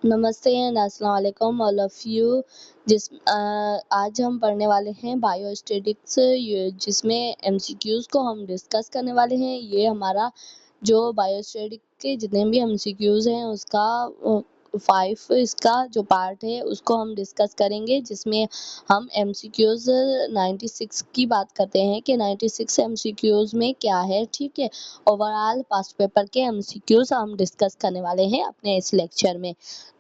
नमस्ते एंड अस्सलाम वालेकुम ऑल ऑफ यू। आज हम पढ़ने वाले हैं बायोस्टैटिक्स, जिसमें एमसीक्यूज़ को हम डिस्कस करने वाले हैं। ये हमारा जो बायोस्टैटिक के जितने भी एमसीक्यूज़ हैं उसका 5 इसका जो पार्ट है उसको हम डिस्कस करेंगे, जिसमें हम एमसीक्यूज़ 96 की बात करते हैं कि 96 एमसीक्यूज़ में क्या है। ठीक है, ओवरऑल पास्ट पेपर के एमसीक्यूज़ हम डिस्कस करने वाले हैं अपने इस लेक्चर में।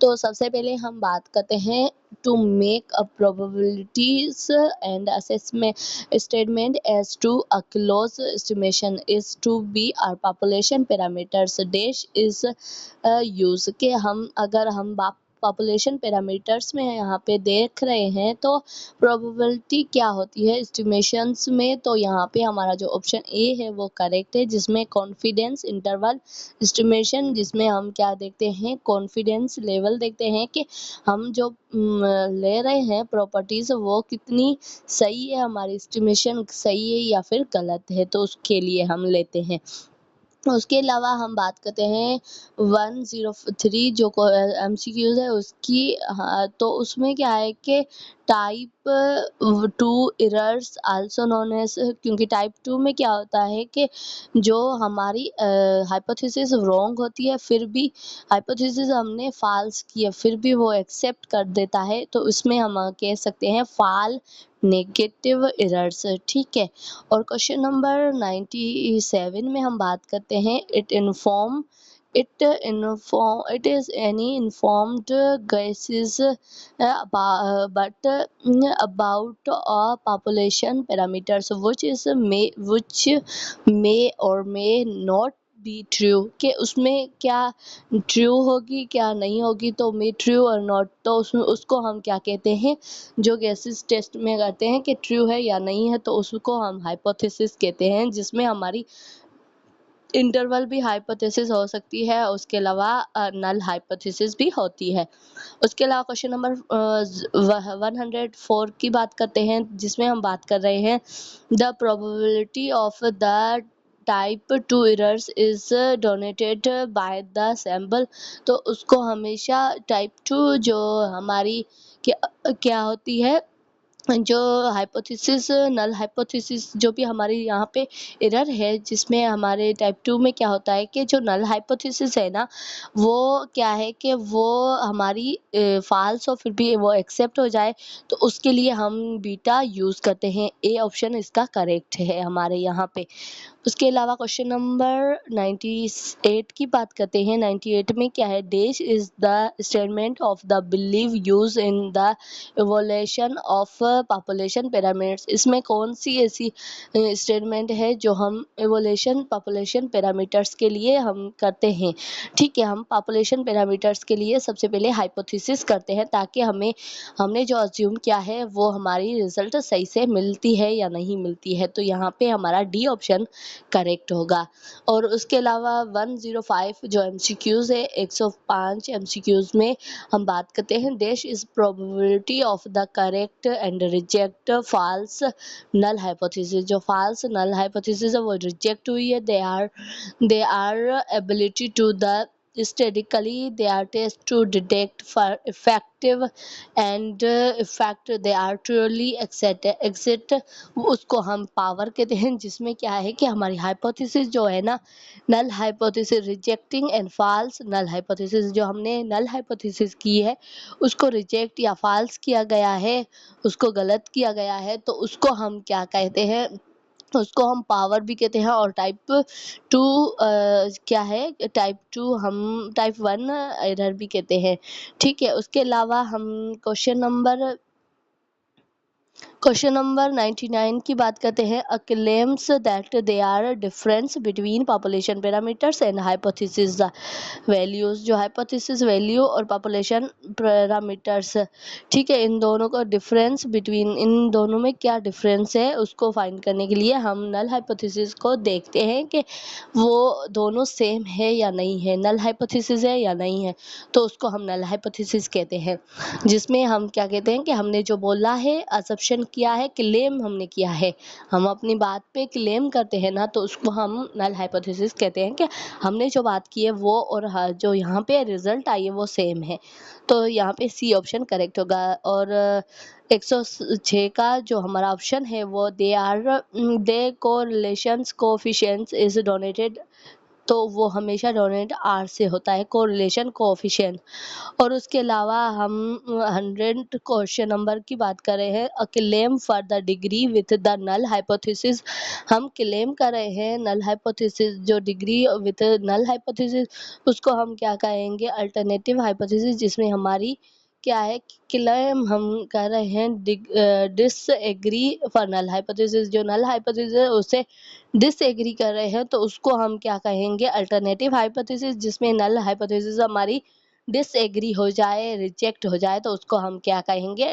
तो सबसे पहले हम बात करते हैं to make a probabilities and assessment statement as to a close estimation is to be or population parameters dash is use के अगर हम पॉपुलेशन पैरामीटर्स में यहाँ पे देख रहे हैं तो प्रोबेबिलिटी क्या होती है एस्टिमेशंस में, तो यहाँ पे हमारा जो ऑप्शन ए है वो करेक्ट है, जिसमें कॉन्फिडेंस इंटरवल एस्टिमेशन, जिसमें हम क्या देखते हैं कॉन्फिडेंस लेवल देखते हैं कि हम जो ले रहे हैं प्रॉपर्टीज वो कितनी सही है, हमारी एस्टिमेशन सही है या फिर गलत है, तो उसके लिए हम लेते हैं। उसके अलावा हम बात करते हैं 103 जो एमसीक्यूज है उसकी। हाँ, तो उसमें क्या है कि type 2 errors also known as, क्योंकि टाइप 2 में क्या होता है कि जो हमारी हाइपोथेसिस रॉन्ग होती है, फिर भी हाइपोथेसिस हमने फॉल्स की है फिर भी वो एक्सेप्ट कर देता है, तो उसमें हम कह सकते हैं फॉल नेगेटिव एरर्स। ठीक है, और क्वेश्चन नंबर 97 में हम बात करते हैं it is any informed guesses but about a population parameters which may or may not be true, कि उसमें क्या ट्रू होगी क्या नहीं होगी, तो मे ट्रू और नॉट, तो उसको हम क्या कहते हैं, जो गैसेस टेस्ट में करते हैं कि ट्रू है या नहीं है, तो उसको हम हाइपोथेसिस कहते हैं, जिसमें हमारी इंटरवल भी हाइपोथेसिस हो सकती है, उसके अलावा नल हाइपोथेसिस भी होती है। उसके अलावा क्वेश्चन नंबर 104 की बात करते हैं, जिसमें हम बात कर रहे हैं the probability of the type 2 errors is donated by the sample, तो उसको हमेशा टाइप 2 जो हमारी क्या होती है, जो हाइपोथेसिस नल हाइपोथेसिस जो भी हमारी यहाँ पे एरर है, जिसमें हमारे टाइप 2 में क्या होता है कि जो नल हाइपोथेसिस है ना, वो क्या है कि वो हमारी फॉल्स हो फिर भी वो एक्सेप्ट हो जाए, तो उसके लिए हम बीटा यूज़ करते हैं। ए ऑप्शन इसका करेक्ट है हमारे यहाँ पे। उसके अलावा क्वेश्चन नंबर 98 की बात करते हैं। 98 में क्या है, dash is the statement of the believe use in the evolution of population parameters, इसमें कौन सी ऐसी स्टेटमेंट है जो हम इवोल्यूशन पॉपुलेशन पैरामीटर्स के लिए हम करते हैं। ठीक है, हम पॉपुलेशन पैरामीटर्स के लिए सबसे पहले हाइपोथेसिस करते हैं, ताकि हमने जो अज्यूम किया है वो हमारी रिजल्ट सही से मिलती है या नहीं मिलती है, तो यहाँ पे हमारा डी ऑप्शन करेक्ट होगा। और उसके अलावा 105 जो एमसीक्यूज है, 105 एमसीक्यूज में हम बात करते हैं dash is probability of the correct and reject false null hypothesis, जो फॉल्स नल हाइपोथेसिस है वो रिजेक्ट हुई है, they are ability to the statistically they are test to detect for effective and effect they are truly exit, उसको हम power कहते हैं, जिसमें क्या है कि हमारी हाइपोथेसिस जो है ना, null hypothesis rejecting and false null hypothesis, जो हमने नल हाइपोथेसिस की है उसको रिजेक्ट या फॉल्स किया गया है, उसको गलत किया गया है, तो उसको हम क्या कहते हैं, उसको हम पावर भी कहते हैं। और टाइप 2 क्या है, टाइप 2 हम टाइप 1 एरर भी कहते हैं। ठीक है, उसके अलावा हम क्वेश्चन नंबर 99 की बात करते हैं। A claims that they are difference between population parameters and hypothesis values, जो हाइपोथेसिस वैल्यू और पॉपुलेशन पैरामीटर्स, ठीक है, इन दोनों का डिफरेंस बिटवीन, इन दोनों में क्या डिफरेंस है उसको फाइंड करने के लिए हम नल हाइपोथेसिस को देखते हैं कि वो दोनों सेम है या नहीं है, नल हाइपोथेसिस है या नहीं है, तो उसको हम नल हाइपोथेसिस कहते हैं, जिसमें हम क्या कहते हैं कि हमने जो बोला है असम्पशन किया है, क्लेम हमने किया है, हम अपनी बात पे क्लेम करते हैं ना, तो उसको हम नल हाइपोथेसिस कहते हैं कि हमने जो बात की है वो और जो यहाँ पे रिजल्ट आई है वो सेम है। तो यहाँ पे सी ऑप्शन करेक्ट होगा। और 106 का जो हमारा ऑप्शन है वो दे कोरिलेशंस कोएफिशिएंट्स इज डोनेटेड, तो वो हमेशा डोनेट आर से होता है, कोरिलेशन कोएफिशिएंट। और उसके अलावा हम 100 क्वेश्चन नंबर की बात कर रहे हैं, a claim for the degree with the null hypothesis. हम क्लेम कर रहे हैं नल हाइपोथेसिस, जो डिग्री विथ नल हाइपोथेसिस उसको हम क्या कहेंगे, अल्टरनेटिव हाइपोथेसिस, जिसमें हमारी क्या है, क्लेम हम कर रहे हैं डिसएग्री फॉर नल हाइपोथेसिस, जो नल हाइपोथेसिस है उससे डिसएग्री कर रहे हैं, तो उसको हम क्या कहेंगे, अल्टरनेटिव हाइपोथेसिस। जिसमें नल हाइपोथेसिस हमारी डिसएग्री हो जाए, रिजेक्ट हो जाए, तो उसको हम क्या कहेंगे,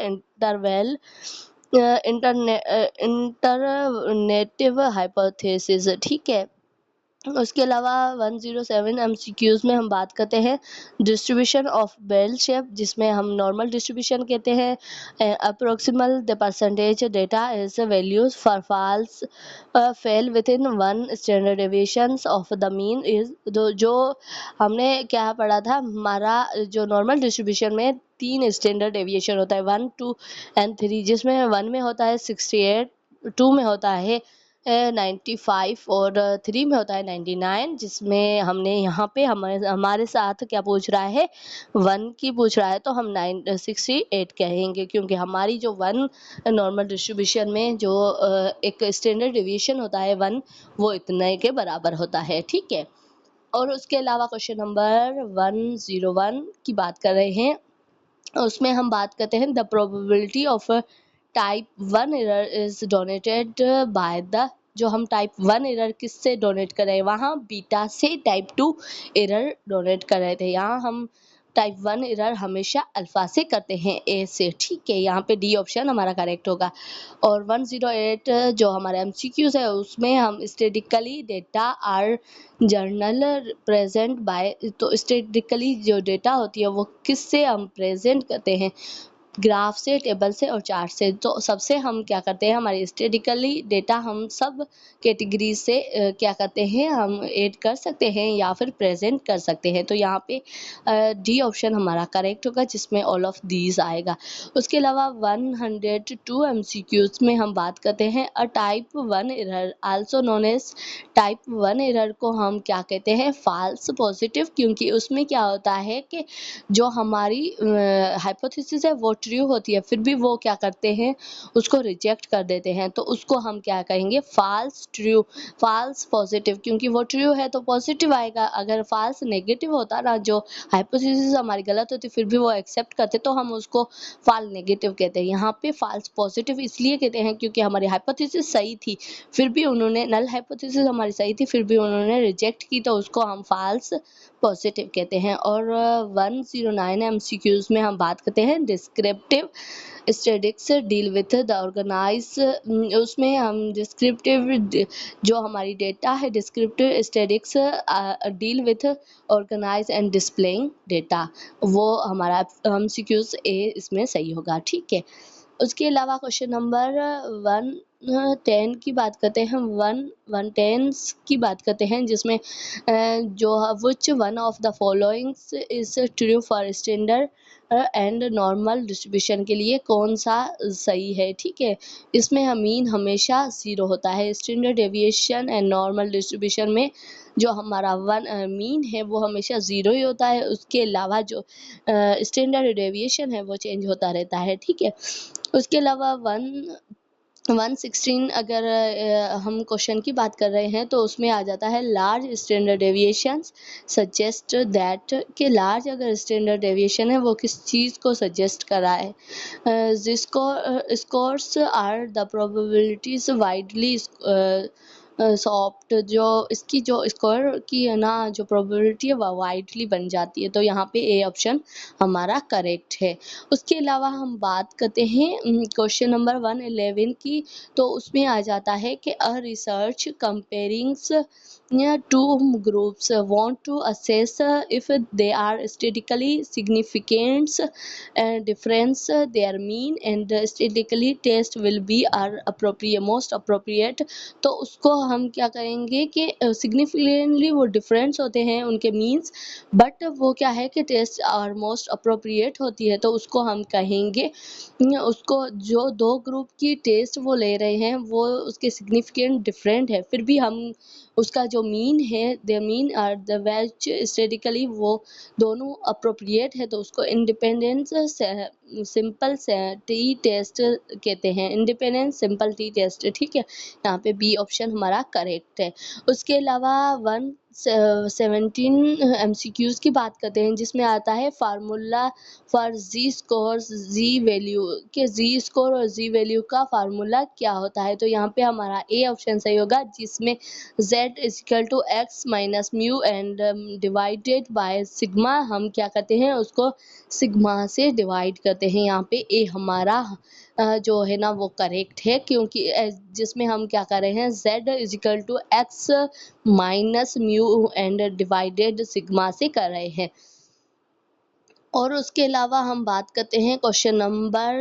इंटरनेटिव हाइपोथेसिस। ठीक है। उसके अलावा 107 एमसीक्यूज में हम बात करते हैं डिस्ट्रीब्यूशन ऑफ बेल शेप, जिसमें हम नॉर्मल डिस्ट्रीब्यूशन कहते हैं। Approximately the percentage data is values for falls fell within 1 standard deviation of the mean is, जो हमने क्या पढ़ा था, हमारा जो नॉर्मल डिस्ट्रीब्यूशन में 3 स्टैंडर्ड डेविएशन होता है, 1, 2 एंड 3, जिसमें 1 में होता है 68, 2 में होता है 95 और 3 में होता है 99। जिसमें हमने यहाँ पे हमारे साथ क्या पूछ रहा है, 1 की पूछ रहा है, तो हम 68 कहेंगे, क्योंकि हमारी जो 1 नॉर्मल डिस्ट्रीब्यूशन में जो एक स्टैंडर्ड डिवीजन होता है 1, वो इतने के बराबर होता है। ठीक है। और उसके अलावा क्वेश्चन नंबर 101 की बात कर रहे हैं, उसमें हम बात करते हैं the probability of type 1 error is donated by the, जो हम टाइप 1 एरर किससे डोनेट कर रहे हैं, वहाँ बीटा से टाइप 2 एरर डोनेट कर रहे थे, यहाँ हम टाइप 1 एरर हमेशा अल्फा से करते हैं, ए से। ठीक है, यहाँ पे डी ऑप्शन हमारा करेक्ट होगा। और 108 जो हमारा एमसीक्यूज है, उसमें हम statistically data are journal present by, तो स्टैटिस्टिकली जो डेटा होती है वो किससे हम प्रेजेंट करते हैं, ग्राफ से, टेबल से और चार्ट से। तो सबसे हम क्या करते हैं, हमारी स्टैटिस्टिकली डेटा हम सब कैटेगरी से क्या करते हैं, हम ऐड कर सकते हैं या फिर प्रेजेंट कर सकते हैं। तो यहाँ पे डी ऑप्शन हमारा करेक्ट होगा, जिसमें ऑल ऑफ दीज आएगा। उसके अलावा 102 एमसीक्यूज में हम बात करते हैं a type 1 error also known as, type 1 error को हम क्या कहते हैं, फॉल्स पॉजिटिव, क्योंकि उसमें क्या होता है कि जो हमारी हाइपोथेसिस है वो ट्रू होती है, फिर भी वो क्या करते हैं, उसको रिजेक्ट कर देते हैं, तो उसको हम क्या कहेंगे, फॉल्स ट्रू, फॉल्स पॉजिटिव, क्योंकि वो ट्रू है तो पॉजिटिव आएगा। अगर फॉल्स नेगेटिव होता ना, जो हाइपोथेसिस हमारी गलत होती फिर भी वो एक्सेप्ट करते, तो हम उसको फॉल्स नेगेटिव कहते हैं। यहाँ पे फॉल्स पॉजिटिव इसलिए कहते हैं क्योंकि हमारी हाइपोथेसिस सही थी, फिर भी उन्होंने, नल हाइपोथेसिस हमारी सही थी फिर भी उन्होंने रिजेक्ट की, तो उसको हम फॉल्स पॉजिटिव कहते हैं। और 109 एमसीक्यूज में हम बात करते हैं descriptive statistics deal with the organize, उसमें हम डिस्क्रिप्टिव जो हमारी डेटा है, descriptive statistics deal with organize and displaying data, वो हमारा एमसीक्यूज ए इसमें सही होगा। ठीक है। उसके अलावा क्वेश्चन नंबर 110 की बात करते हैं, 110 की बात करते हैं, जिसमें जो which one of the followings is true for standard and normal distribution, के लिए कौन सा सही है। ठीक है। इसमें मीन हमेशा 0 होता है, standard deviation and normal distribution में जो हमारा मीन है वो हमेशा 0 ही होता है, उसके अलावा जो स्टैंडर्ड डेविएशन है वो चेंज होता रहता है। ठीक है। उसके अलावा 116 अगर हम क्वेश्चन की बात कर रहे हैं, तो उसमें आ जाता है large standard deviations suggest that, कि लार्ज अगर स्टैंडर्ड डेविएशन है वो किस चीज़ को सजेस्ट कर रहा है, जिसको scores are the probabilities widely soft जो इसकी जो स्कोर की है ना जो प्रोबेबिलिटी है वह वाइडली बन जाती है। तो यहाँ पे ए ऑप्शन हमारा करेक्ट है। उसके अलावा हम बात करते हैं क्वेश्चन नंबर 111 की। तो उसमें आ जाता है कि a research comparings two groups want to assess if they are statistically significant difference their mean and statistically test will be are appropriate most appropriate। तो उसको हम क्या करेंगे कि सिग्निफिकेंटली वो डिफरेंस होते हैं उनके मीन्स, बट वो क्या है कि टेस्ट और मोस्ट अप्रोप्रिएट होती है। तो उसको हम कहेंगे उसको जो दो ग्रुप की टेस्ट वो ले रहे हैं वो उसके सिग्निफिकेंट डिफरेंट है, फिर भी हम उसका जो मीन है द मीन और द वैच स्टेटिकली वो दोनों अप्रोप्रिएट है। तो उसको इंडिपेंडेंस सिंपल टी टेस्ट कहते हैं, इंडिपेंडेंट सिंपल टी टेस्ट। ठीक है, यहाँ पे बी ऑप्शन हमारा करेक्ट है। उसके अलावा 117 MCQs की बात करते हैं जिसमें आता है formula for Z score Z value के जी स्कोर और जी वैल्यू का फार्मूला क्या होता है। तो यहाँ पे हमारा ए ऑप्शन सही होगा जिसमें z is equal to X minus mu and divided by sigma, हम क्या करते हैं उसको सिग्मा से डिवाइड करते हैं। यहाँ पे ए हमारा जो है ना वो करेक्ट है क्योंकि जिसमें हम क्या कर रहे हैं z is equal to X minus mu and divided sigma से कर रहे हैं। और उसके अलावा हम बात करते हैं क्वेश्चन नंबर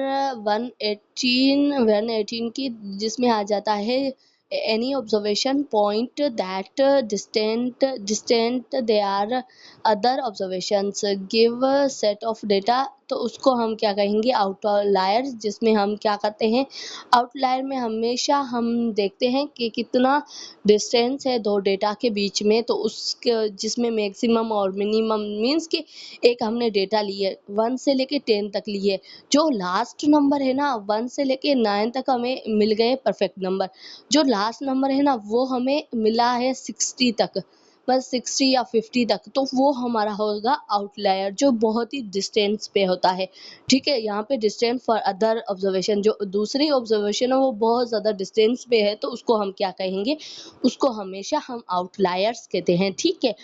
118 की जिसमें आ जाता है any observation point that distant they are other observations give set of data. तो उसको हम क्या कहेंगे आउटलायर, जिसमें हम क्या करते हैं आउटलायर में हमेशा हम देखते हैं कि कितना डिस्टेंस है दो डेटा के बीच में। तो उसके जिसमें मैक्सिमम और मिनिमम मीन्स कि एक हमने डेटा लिए 1 से लेके 10 तक लिए, जो लास्ट नंबर है ना 1 से लेके 9 तक हमें मिल गए परफेक्ट नंबर, जो लास्ट नंबर है ना वो हमें मिला है 60 तक, बस 60 या 50 तक, तो वो हमारा होगा आउटलायर जो बहुत ही डिस्टेंस पे होता है। ठीक है, यहाँ पे डिस्टेंस फॉर अदर ऑब्जर्वेशन, जो दूसरी ऑब्जर्वेशन है वो बहुत ज़्यादा डिस्टेंस पे है तो उसको हम क्या कहेंगे, उसको हमेशा हम आउटलायर्स कहते हैं। ठीक है,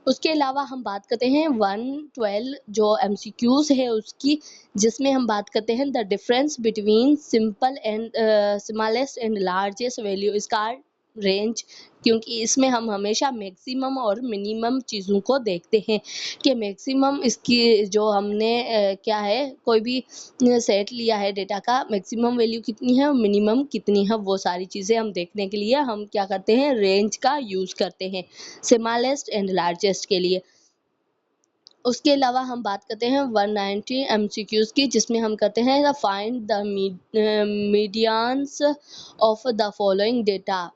उसके अलावा हम बात करते हैं 112 जो MCQs है उसकी, जिसमें हम बात करते हैं the difference between simple and smallest and largest value इसका रेंज, क्योंकि इसमें हम हमेशा मैक्सिमम और मिनिमम चीज़ों को देखते हैं कि मैक्सिमम इसकी जो हमने क्या है कोई भी सेट लिया है डेटा का, मैक्सिमम वैल्यू कितनी है और मिनिमम कितनी है, वो सारी चीज़ें हम देखने के लिए हम क्या करते हैं रेंज का यूज़ करते हैं स्मॉलेस्ट एंड लार्जेस्ट के लिए। उसके अलावा हम बात करते हैं 190 MCQs की, जिसमें हम करते हैं find the medians of the following data.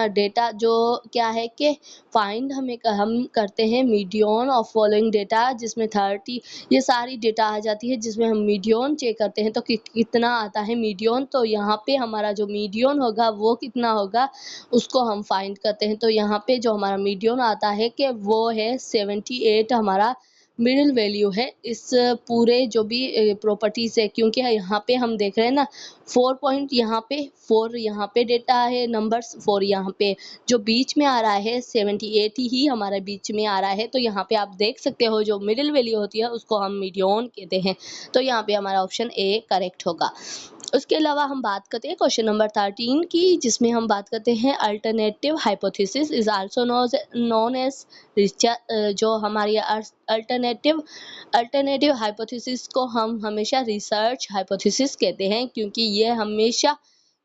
Data जो क्या है कि फाइंड हम करते हैं मीडियन ऑफ फॉलोइंग डेटा, जिसमें 30 ये सारी डेटा आ जाती है जिसमें हम मीडियन चेक करते हैं तो कितना आता है मीडियन। तो यहाँ पे हमारा जो मीडियन होगा वो कितना होगा उसको हम फाइंड करते हैं। तो यहाँ पे जो हमारा मीडियन आता है कि वो है 78 हमारा मिडिल वैल्यू है इस पूरे जो भी प्रॉपर्टीज है, क्योंकि यहाँ पे हम देख रहे हैं ना 4 पॉइंट यहाँ पे 4 यहाँ पे डेटा है नंबर्स 4 यहाँ पे जो बीच में आ रहा है 78 ही हमारे बीच में आ रहा है। तो यहाँ पे आप देख सकते हो जो मिडिल वैल्यू होती है उसको हम मीडियन कहते हैं। तो यहाँ पे हमारा ऑप्शन ए करेक्ट होगा। उसके अलावा हम बात करते हैं क्वेश्चन नंबर 13 की, जिसमें हम बात करते हैं alternative hypothesis is also known as जो हमारी अल्टरनेटिव हाइपोथेसिस को हम हमेशा रिसर्च हाइपोथेसिस कहते हैं, क्योंकि ये हमेशा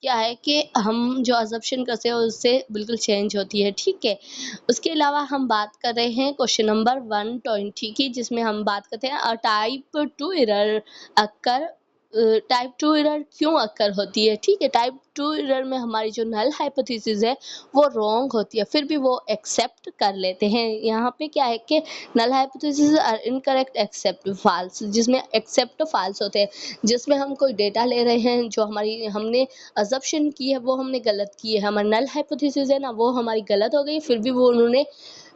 क्या है कि हम जो अजम्पशन करते हैं उससे बिल्कुल चेंज होती है। ठीक है, उसके अलावा हम बात कर रहे हैं क्वेश्चन नंबर 120 की, जिसमें हम बात करते हैं type 2 error occur type 2 error क्यों अक्कर होती है। ठीक है, टाइप 2 एरर में हमारी जो नल हाइपोथेसिस है वो रॉन्ग होती है, फिर भी वो एक्सेप्ट कर लेते हैं। यहाँ पे क्या है कि null hypothesis are incorrect accept false, जिसमें एक्सेप्ट फाल्स होते हैं, जिसमें हम कोई डेटा ले रहे हैं जो हमारी हमने अजम्पशन की है वो हमने गलत की है, हमारी नल हाइपोथेसिस है ना वो हमारी गलत हो गई, फिर भी वो उन्होंने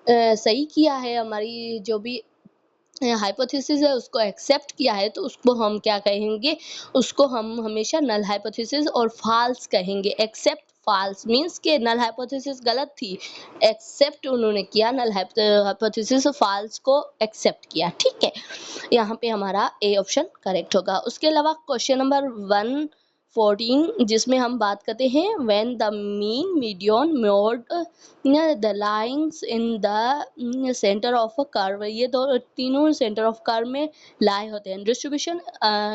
सही किया है, हमारी जो भी हाइपोथेसिस है उसको एक्सेप्ट किया है, तो उसको हम क्या कहेंगे, उसको हम हमेशा नल हाइपोथेसिस और फाल्स कहेंगे, एक्सेप्ट फाल्स मीन्स के नल हाइपोथेसिस गलत थी, एक्सेप्ट उन्होंने किया, नल हाइपोथेसिस फाल्स को एक्सेप्ट किया। ठीक है, यहाँ पे हमारा ए ऑप्शन करेक्ट होगा। उसके अलावा क्वेश्चन नंबर 114 जिसमें हम बात करते हैं when the mean median mode the lines in the centre of a curve, ये दो तीनों सेंटर ऑफ कर्व में लाई होते हैं। डिस्ट्रीब्यूशन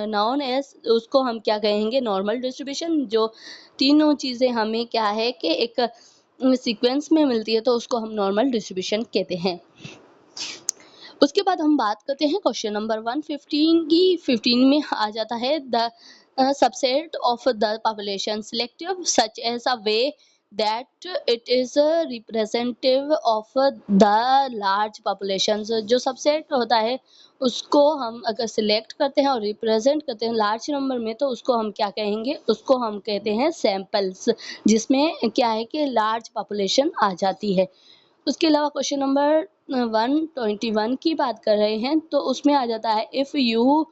नॉन एज, उसको हम क्या कहेंगे, नॉर्मल डिस्ट्रीब्यूशन। जो तीनों चीज़ें हमें क्या है कि एक सीक्वेंस में मिलती है तो उसको हम नॉर्मल डिस्ट्रीब्यूशन कहते हैं। उसके बाद हम बात करते हैं क्वेश्चन नंबर 115 की। 15 में आ जाता है the subset of the population selective such as a way that it is representative of the large population. जो सबसेट होता है उसको हम अगर सिलेक्ट करते हैं और रिप्रेजेंट करते हैं लार्ज नंबर में तो उसको हम क्या कहेंगे, उसको हम कहते हैं सैंपल्स, जिसमें क्या है कि लार्ज पॉपुलेशन आ जाती है। उसके अलावा क्वेश्चन नंबर 121 की बात कर रहे हैं तो उसमें आ जाता है if you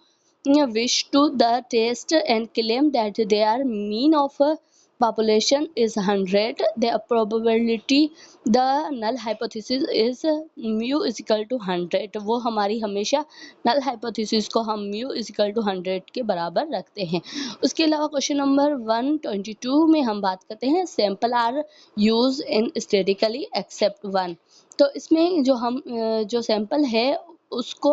wish to the test and claim that their mean of population is 100, the probability the null hypothesis is mu is equal to 100। वो हमारी हमेशा null hypothesis को हम mu is equal to 100 के बराबर रखते हैं। उसके अलावा क्वेश्चन नंबर 122 में हम बात करते हैं sample are use in statically accept one. तो इसमें जो सैंपल है उसको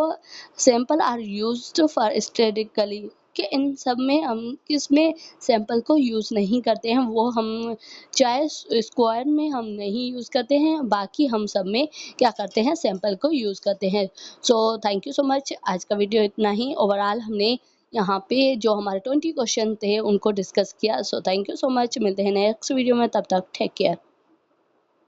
sample are used for statically, कि इन सब में हम किसमें सैंपल को यूज़ नहीं करते हैं, वो हम चाहे स्क्वायर में हम नहीं यूज़ करते हैं, बाकी हम सब में क्या करते हैं, सैंपल को यूज़ करते हैं। So thank you so much. आज का वीडियो इतना ही। ओवरऑल हमने यहाँ पे जो हमारे 20 क्वेश्चन थे उनको डिस्कस किया। So thank you so much. मिलते हैं नेक्स्ट वीडियो में, तब तक टेक केयर।